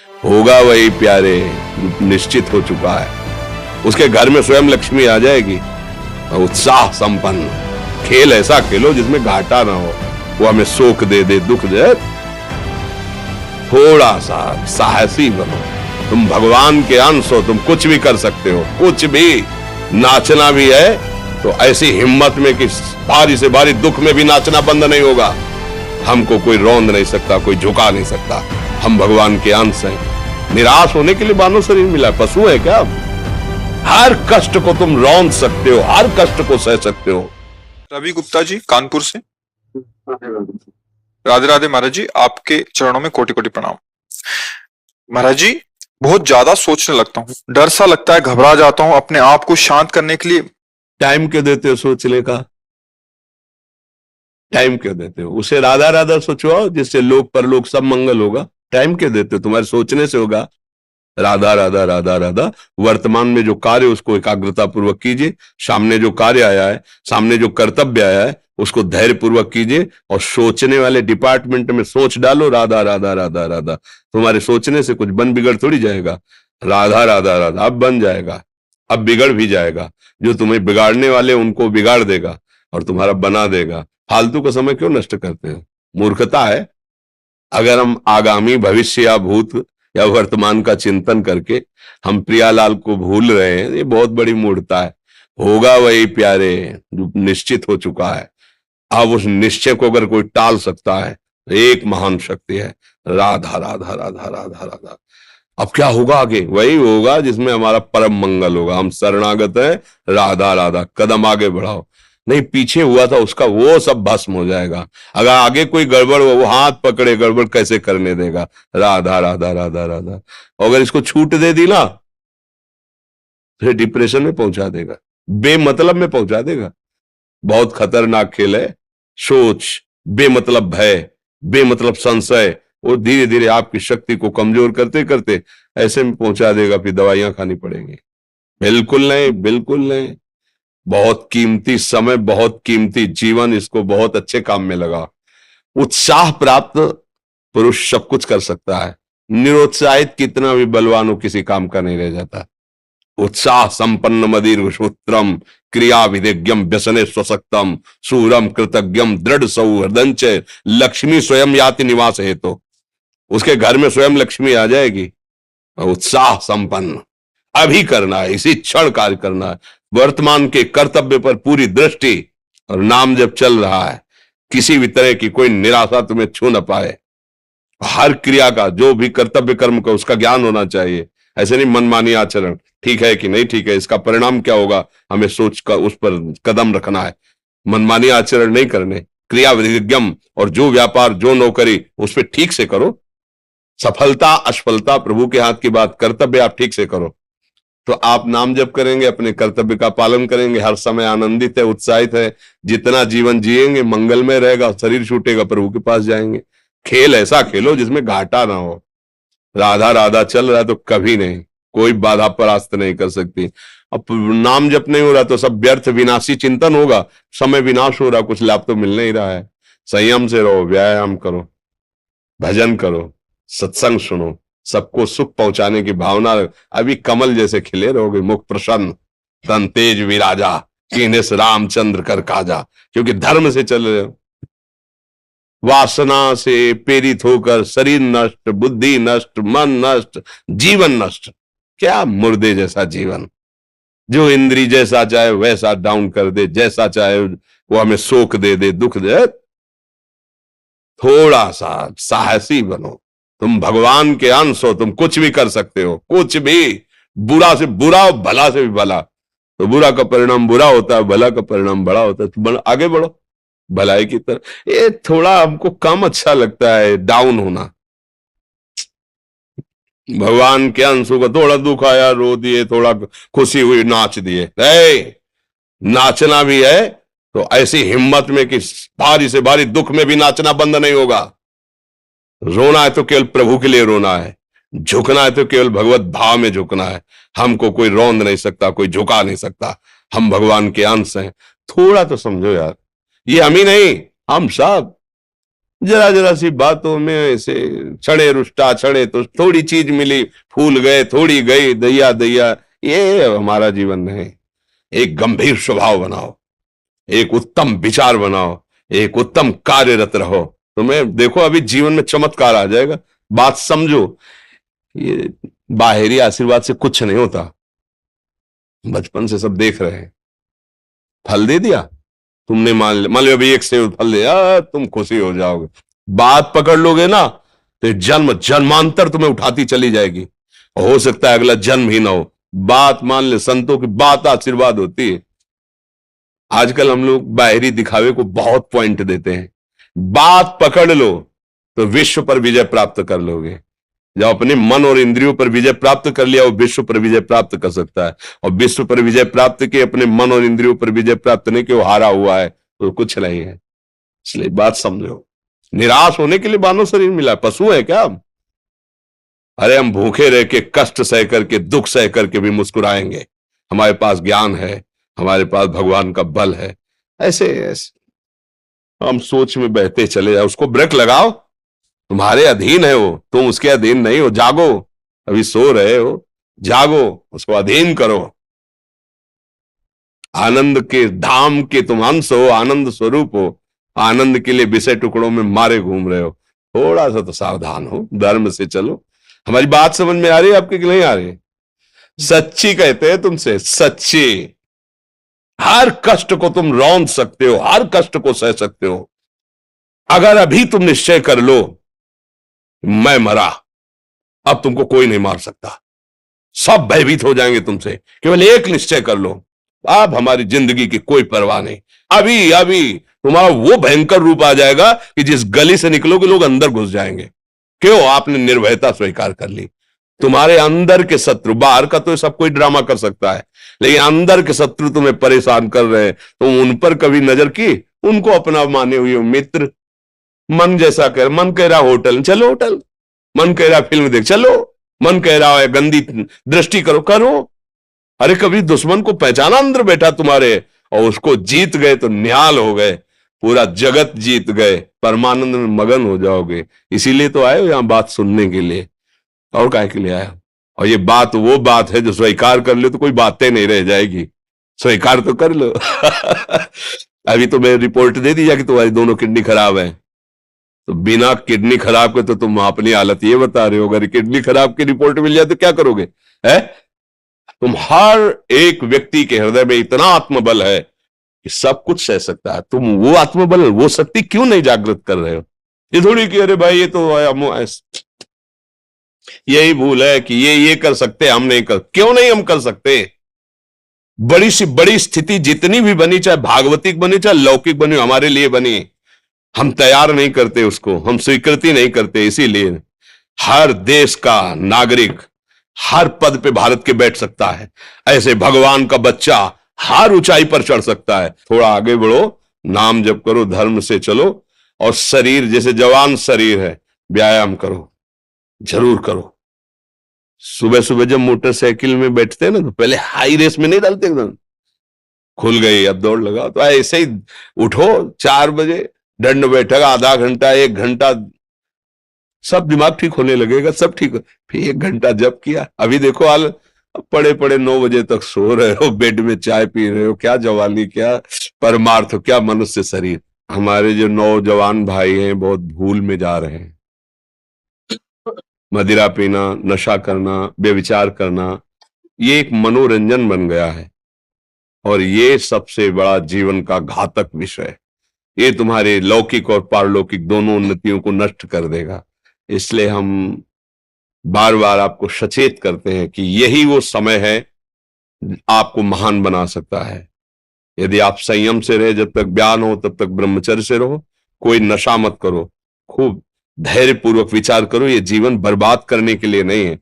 होगा वही प्यारे जो निश्चित हो चुका है। उसके घर में स्वयं लक्ष्मी आ जाएगी। और उत्साह संपन्न खेल ऐसा खेलो जिसमें घाटा ना हो, वो हमें शोक दे दे, दुख दे। थोड़ा सा साहसी बनो, तुम भगवान के अंश हो, तुम कुछ भी कर सकते हो, कुछ भी। नाचना भी है तो ऐसी हिम्मत में कि भारी से भारी दुख में भी नाचना बंद नहीं होगा। हमको कोई रौंद नहीं सकता, कोई झुका नहीं सकता। हम भगवान के अंश हैं। निराश होने के लिए मानव शरीर मिला, पशु है क्या? हर कष्ट को तुम रौंद सकते हो, हर कष्ट को सह सकते हो। रवि गुप्ता जी कानपुर से। राधे राधे महाराज जी, आपके चरणों में कोटि कोटि प्रणाम। महाराज जी, बहुत ज्यादा सोचने लगता हूँ, डर सा लगता है, घबरा जाता हूँ। अपने आप को शांत करने के लिए टाइम क्यों देते हो सोचने का? टाइम क्यों देते हो? उसे राधा राधा सोचो, जिससे लोक परलोक सब मंगल होगा। टाइम क्यों देते हो? तुम्हारे सोचने से होगा। राधा राधा राधा राधा। वर्तमान में जो कार्य उसको एकाग्रता पूर्वक कीजिए। सामने जो कार्य आया है, सामने जो कर्तव्य आया है, उसको धैर्य पूर्वक कीजिए। और सोचने वाले डिपार्टमेंट में सोच डालो राधा राधा राधा राधा। तुम्हारे सोचने से कुछ बन बिगड़ थोड़ी जाएगा। राधा राधा राधा अब बन जाएगा, अब बिगड़ भी जाएगा। जो तुम्हें बिगाड़ने वाले उनको बिगाड़ देगा और तुम्हारा बना देगा। फालतू का समय क्यों नष्ट करते हो? मूर्खता है। अगर हम आगामी भविष्य या भूत या वर्तमान का चिंतन करके हम प्रियालाल को भूल रहे हैं, ये बहुत बड़ी मूर्खता है। होगा वही प्यारे जो निश्चित हो चुका है। अब उस निश्चय को अगर कोई टाल सकता है तो एक महान शक्ति है, राधा राधा राधा राधा राधा। अब क्या होगा आगे? वही होगा जिसमें हमारा परम मंगल होगा। हम शरणागत हैं, राधा राधा। कदम आगे बढ़ाओ। नहीं, पीछे हुआ था उसका वो सब भस्म हो जाएगा। अगर आगे कोई गड़बड़ हो, वो हाथ पकड़े, गड़बड़ कैसे करने देगा? राधा राधा राधा राधा। अगर इसको छूट दे दी ना, फिर डिप्रेशन में पहुंचा देगा, बेमतलब में पहुंचा देगा। बहुत खतरनाक खेल है। सोच, बेमतलब भय, बेमतलब संशय, वो धीरे धीरे आपकी शक्ति को कमजोर करते करते ऐसे में पहुंचा देगा, फिर दवाइयां खानी पड़ेंगी। बिल्कुल नहीं, बिल्कुल नहीं। बहुत कीमती समय, बहुत कीमती जीवन, इसको बहुत अच्छे काम में लगा। उत्साह प्राप्त पुरुष सब कुछ कर सकता है। निरुत्साहित कितना भी बलवान हो, किसी काम का नहीं रह जाता। उत्साह संपन्न मदीर्घ सूत्रम क्रिया विधिज्ञम व्यसने स्वसक्तम सूरम कृतज्ञम दृढ़ सौहृदंच लक्ष्मी स्वयं याति निवास है। तो उसके घर में स्वयं लक्ष्मी आ जाएगी। उत्साह संपन्न अभी करना है, इसी क्षण कार्य करना है। वर्तमान के कर्तव्य पर पूरी दृष्टि, और नाम जब चल रहा है, किसी भी तरह की कोई निराशा तुम्हें छू न पाए। हर क्रिया का, जो भी कर्तव्य कर्म का, उसका ज्ञान होना चाहिए। ऐसे नहीं मनमानी आचरण, ठीक है कि नहीं ठीक है, इसका परिणाम क्या होगा, हमें सोच कर उस पर कदम रखना है। मनमानी आचरण नहीं करने। क्रिया विधिज्ञम, और जो व्यापार, जो नौकरी, उस पर ठीक से करो। सफलता असफलता प्रभु के हाथ की बात, कर्तव्य आप ठीक से करो तो आप नाम जप करेंगे, अपने कर्तव्य का पालन करेंगे, हर समय आनंदित है, उत्साहित है। जितना जीवन जिएंगे मंगलमय रहेगा। शरीर छूटेगा, प्रभु के पास जाएंगे। खेल ऐसा खेलो जिसमें घाटा ना हो। राधा राधा चल रहा है तो कभी नहीं, कोई बाधा परास्त नहीं कर सकती। अब नाम जप नहीं हो रहा तो सब व्यर्थ विनाशी चिंतन होगा। समय विनाश हो रहा, कुछ लाभ तो मिल नहीं रहा है। संयम से रहो, व्यायाम करो, भजन करो, सत्संग सुनो, सबको सुख पहुंचाने की भावना। अभी कमल जैसे खिले रहोगे, मुख प्रसन्न, तन तेज विराजा, कीनेस रामचंद्र कर काजा। क्योंकि धर्म से चल रहे हो। वासना से प्रेरित होकर शरीर नष्ट, बुद्धि नष्ट, मन नष्ट, जीवन नष्ट। क्या मुर्दे जैसा जीवन, जो इंद्री जैसा चाहे वैसा डाउन कर दे, जैसा चाहे वो हमें शोक दे दे, दुख दे। थोड़ा सा साहसी बनो, तुम भगवान के अंश हो, तुम कुछ भी कर सकते हो, कुछ भी। बुरा से बुरा, भला से भी भला। तो बुरा का परिणाम बुरा होता है, भला का परिणाम बड़ा होता है। तो आगे बढ़ो भलाई की तरफ। ये थोड़ा हमको कम अच्छा लगता है डाउन होना। भगवान के अंशों का थोड़ा दुख आया रो दिए, थोड़ा खुशी हुई नाच दिए। नाचना भी है तो ऐसी हिम्मत में कि भारी से भारी दुख में भी नाचना बंद नहीं होगा। रोना है तो केवल प्रभु के लिए रोना है, झुकना है तो केवल भगवत भाव में झुकना है। हमको कोई रौंद नहीं सकता, कोई झुका नहीं सकता। हम भगवान के अंश हैं। थोड़ा तो समझो यार, ये हम ही नहीं, हम सब। जरा जरा सी बातों में ऐसे छड़े रुष्टा छड़े तो थोड़ी चीज मिली, फूल गए, थोड़ी गई, दैया दैया। ये हमारा जीवन नहीं। एक गंभीर स्वभाव बनाओ, एक उत्तम विचार बनाओ, एक उत्तम कार्यरत रहो। तुम्हें देखो अभी जीवन में चमत्कार आ जाएगा। बात समझो, ये बाहरी आशीर्वाद से कुछ नहीं होता। बचपन से सब देख रहे हैं। फल दे दिया तुमने, मान लो अभी एक सेब फल दिया, तुम खुशी हो जाओगे। बात पकड़ लोगे ना तो जन्म जन्मांतर तुम्हें उठाती चली जाएगी। और हो सकता है अगला जन्म ही ना हो। बात मान ले, संतों की बात आशीर्वाद होती है। आजकल हम लोग बाहरी दिखावे को बहुत पॉइंट देते हैं। बात पकड़ लो तो विश्व पर विजय प्राप्त कर लोगे। जब अपने मन और इंद्रियों पर विजय प्राप्त कर लिया, वो विश्व पर विजय प्राप्त कर सकता है। और विश्व पर विजय प्राप्त के अपने मन और इंद्रियों पर विजय प्राप्त नहीं कि वो हारा हुआ है, तो कुछ नहीं है। इसलिए बात समझो। निराश होने के लिए मानव शरीर मिला, पशु है क्या हम? अरे हम भूखे रह के, कष्ट सह करके, दुख सह करके भी मुस्कुराएंगे। हमारे पास ज्ञान है, हमारे पास भगवान का बल है। ऐसे ऐसे हम सोच में बहते चले जाओ। उसको ब्रेक लगाओ। तुम्हारे अधीन है वो, तुम उसके अधीन नहीं हो। जागो, अभी सो रहे हो, जागो, उसको अधीन करो। आनंद के धाम के तुम अंश हो, आनंद स्वरूप हो। आनंद के लिए विषय टुकड़ों में मारे घूम रहे हो। थोड़ा सा तो सावधान हो, धर्म से चलो। हमारी बात समझ में आ रही है आपकी कि नहीं आ रही? सच्ची कहते हैं तुमसे, सच्ची। हर कष्ट को तुम रौंद सकते हो, हर कष्ट को सह सकते हो। अगर अभी तुम निश्चय कर लो मैं मरा, अब तुमको कोई नहीं मार सकता। सब भयभीत हो जाएंगे तुमसे। केवल एक निश्चय कर लो, अब हमारी जिंदगी की कोई परवाह नहीं। अभी अभी तुम्हारा वो भयंकर रूप आ जाएगा कि जिस गली से निकलोगे लोग अंदर घुस जाएंगे। क्यों? आपने निर्भयता स्वीकार कर ली। तुम्हारे अंदर के शत्रु, बाहर का तो सब कोई ड्रामा कर सकता है, लेकिन अंदर के शत्रु तुम्हें परेशान कर रहे हैं। तुम उन पर कभी नजर की? उनको अपना माने हुए मित्र। मन जैसा कर, मन कह रहा होटल चलो होटल, मन कह रहा फिल्म देख चलो, मन कह रहा है गंदी दृष्टि करो करो। अरे कभी दुश्मन को पहचाना अंदर बैठा तुम्हारे, और उसको जीत गए तो निहाल हो गए। पूरा जगत जीत गए, परमानंद में मगन हो जाओगे। इसीलिए तो आए हो यहां बात सुनने के लिए, और काहे के लिए आए हो? और ये बात वो बात है जो स्वीकार कर ले तो कोई बातें नहीं रह जाएगी। स्वीकार तो कर लो। अभी तो मैं रिपोर्ट दे दी कि तुम्हारी दोनों किडनी खराब है। तो बिना किडनी खराब के तो तुम अपनी हालत ये बता रहे हो। अगर किडनी खराब की रिपोर्ट मिल जाए तो क्या करोगे? है? तुम हर एक व्यक्ति के हृदय में इतना आत्मबल है कि सब कुछ सह सकता है। तुम वो आत्मबल, वो शक्ति क्यों नहीं जागृत कर रहे हो? ये थोड़ी कि अरे भाई ये तो यही भूल है कि ये कर सकते, हम नहीं कर। क्यों नहीं हम कर सकते? बड़ी सी बड़ी स्थिति जितनी भी बनी, चाहे भागवतिक बनी चाहे लौकिक बनी, हमारे लिए बनी, हम तैयार नहीं करते उसको, हम स्वीकृति नहीं करते। इसीलिए हर देश का नागरिक हर पद पे भारत के बैठ सकता है। ऐसे भगवान का बच्चा हर ऊंचाई पर चढ़ सकता है। थोड़ा आगे बढ़ो, नाम जप करो, धर्म से चलो, और शरीर जैसे जवान शरीर है, व्यायाम करो, जरूर करो। सुबह सुबह जब मोटरसाइकिल में बैठते हैं ना, तो पहले हाई रेस में नहीं डालते, एकदम खुल गई अब दौड़ लगाओ। तो ऐसे ही उठो 4 बजे, दंड बैठक आधा घंटा 1 घंटा, सब दिमाग ठीक होने लगेगा, सब ठीक। फिर 1 घंटा जप किया। अभी देखो हाल, पड़े पड़े 9 बजे तक सो रहे हो, बेड में चाय पी रहे हो। क्या जवानी, क्या परमार्थ, क्या मनुष्य शरीर। हमारे जो नौजवान भाई हैं बहुत भूल में जा रहे हैं। मदिरा पीना, नशा करना, व्यभिचार करना, ये एक मनोरंजन बन गया है। और ये सबसे बड़ा जीवन का घातक विषय है। ये तुम्हारे लौकिक और पारलौकिक दोनों उन्नतियों को नष्ट कर देगा। इसलिए हम बार बार आपको सचेत करते हैं कि यही वो समय है आपको महान बना सकता है। यदि आप संयम से रहे, जब तक ज्ञान हो तब तक ब्रह्मचर्य से रहो, कोई नशा मत करो, खूब धैर्य पूर्वक विचार करो। ये जीवन बर्बाद करने के लिए नहीं है,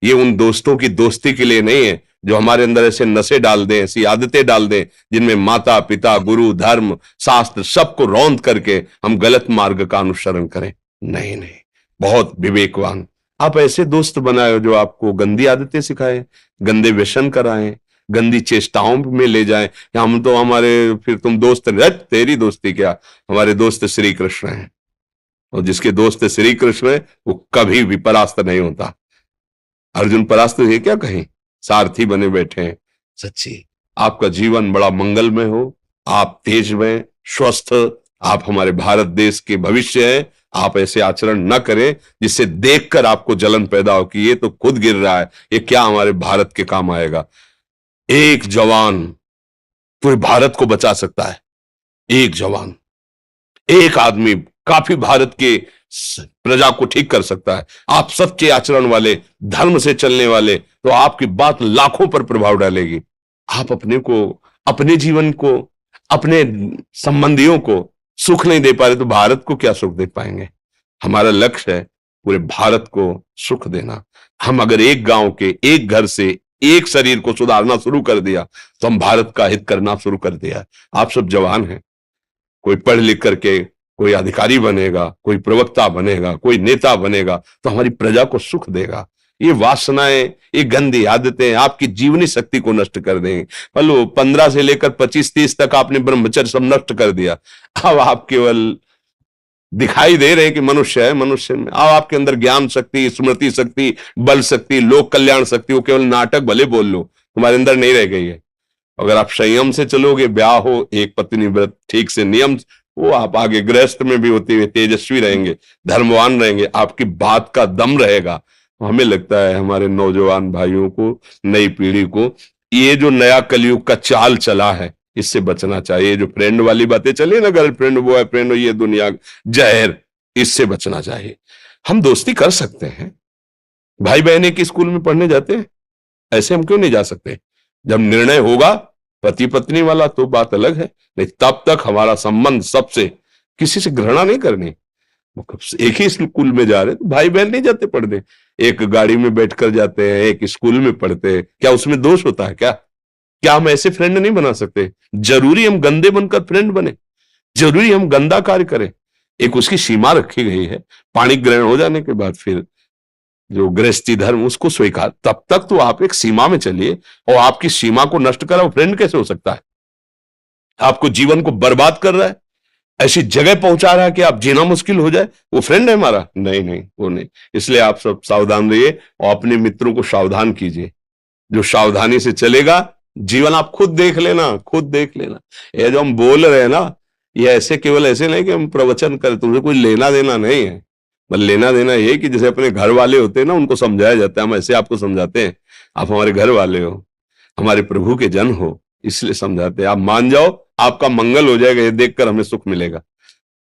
ये उन दोस्तों की दोस्ती के लिए नहीं है जो हमारे अंदर ऐसे नशे डाल दें, ऐसी आदतें डाल दें जिनमें माता पिता, गुरु, धर्म, शास्त्र सबको रौंद करके हम गलत मार्ग का अनुसरण करें। नहीं नहीं, बहुत विवेकवान। आप ऐसे दोस्त बनाए जो आपको गंदी आदतें सिखाएं, गंदे व्यसन कराएं, गंदी चेष्टाओं में ले जाएं। हम तो हमारे, फिर तुम दोस्त, तेरी दोस्ती क्या, हमारे दोस्त श्री कृष्ण हैं। और जिसके दोस्त श्री कृष्ण है वो कभी भी परास्त नहीं होता। अर्जुन परास्त हुए क्या कहीं, सारथी बने बैठे हैं। सच्ची आपका जीवन बड़ा मंगलमय हो, आप तेज में स्वस्थ, आप हमारे भारत देश के भविष्य हैं। आप ऐसे आचरण न करें जिससे देखकर आपको जलन पैदा हो कि ये तो खुद गिर रहा है, ये क्या हमारे भारत के काम आएगा। एक जवान पूरे भारत को बचा सकता है, एक जवान, एक आदमी काफी भारत के प्रजा को ठीक कर सकता है। आप सच्चे आचरण वाले, धर्म से चलने वाले, तो आपकी बात लाखों पर प्रभाव डालेगी। आप अपने को, अपने जीवन को, अपने संबंधियों को सुख नहीं दे पा रहे तो भारत को क्या सुख दे पाएंगे। हमारा लक्ष्य है पूरे भारत को सुख देना। हम अगर एक गांव के, एक घर से, एक शरीर को सुधारना शुरू कर दिया तो हम भारत का हित करना शुरू कर दिया। आप सब जवान हैं, कोई पढ़ लिख करके कोई अधिकारी बनेगा, कोई प्रवक्ता बनेगा, कोई नेता बनेगा तो हमारी प्रजा को सुख देगा। ये वासनाएं, ये गंदी आदतें आपकी जीवनी शक्ति को नष्ट कर देंगे। मतलब 15 से लेकर 25-30 तक आपने ब्रह्मचर्य सब नष्ट कर दिया। अब आप केवल दिखाई दे रहे हैं कि मनुष्य है, मनुष्य में अब आपके अंदर ज्ञान शक्ति, स्मृति शक्ति, बल शक्ति, लोक कल्याण शक्ति, वो केवल नाटक भले बोल लो, तुम्हारे अंदर नहीं रह गई है। अगर आप संयम से चलोगे, ब्याह हो, एक पत्नी व्रत ठीक से नियम, वो आप आगे गृहस्थ में भी होते हुए तेजस्वी रहेंगे, धर्मवान रहेंगे, आपकी बात का दम रहेगा। हमें लगता है हमारे नौजवान भाइयों को, नई पीढ़ी को, ये जो नया कलयुग का चाल चला है इससे बचना चाहिए। जो फ्रेंड वाली बातें चली ना, गर्लफ्रेंड बॉयफ्रेंड, ये दुनिया जहर, इससे बचना चाहिए। हम दोस्ती कर सकते हैं, भाई बहन एक स्कूल में पढ़ने जाते हैं, ऐसे हम क्यों नहीं जा सकते। जब निर्णय होगा पति पत्नी वाला तो बात अलग है, नहीं तब तक हमारा संबंध सबसे, किसी से घृणा नहीं करनी। एक ही स्कूल में जा रहे तो भाई बहन नहीं जाते पढ़ने, एक गाड़ी में बैठकर जाते हैं, एक स्कूल में पढ़ते हैं, क्या उसमें दोष होता है क्या? क्या हम ऐसे फ्रेंड नहीं बना सकते? जरूरी हम गंदे बनकर फ्रेंड बने? जरूरी हम गंदा कार्य करें? एक उसकी सीमा रखी गई है। पाणी ग्रहण हो जाने के बाद फिर जो गृहस्थी धर्म उसको स्वीकार, तब तक तो आप एक सीमा में चलिए। और आपकी सीमा को नष्ट करा वो फ्रेंड कैसे हो सकता है? आपको जीवन को बर्बाद कर रहा है, ऐसी जगह पहुंचा रहा है कि आप जीना मुश्किल हो जाए, वो फ्रेंड है हमारा? नहीं नहीं, वो नहीं। इसलिए आप सब सावधान रहिए और अपने मित्रों को सावधान कीजिए। जो सावधानी से चलेगा, जीवन आप खुद देख लेना, खुद देख लेना। ये जो हम बोल रहे हैं ना, ये ऐसे केवल ऐसे नहीं कि हम प्रवचन करें, तुमसे कोई लेना देना नहीं है। बस लेना देना ये कि जैसे अपने घर वाले होते हैं ना, उनको समझाया जाता है, हम ऐसे आपको समझाते हैं। आप हमारे घर वाले हो, हमारे प्रभु के जन हो, इसलिए समझाते हैं। आप मान जाओ, आपका मंगल हो जाएगा, ये देखकर हमें सुख मिलेगा।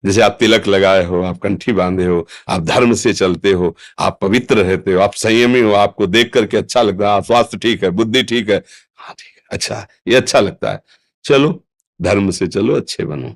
जैसे आप तिलक लगाए हो, आप कंठी बांधे हो, आप धर्म से चलते हो, आप पवित्र रहते हो, आप संयमी हो, आपको देख करके अच्छा लगता है, स्वास्थ्य ठीक है, बुद्धि ठीक है, हाँ ठीक है, अच्छा, ये अच्छा लगता है। चलो धर्म से चलो, अच्छे बनो।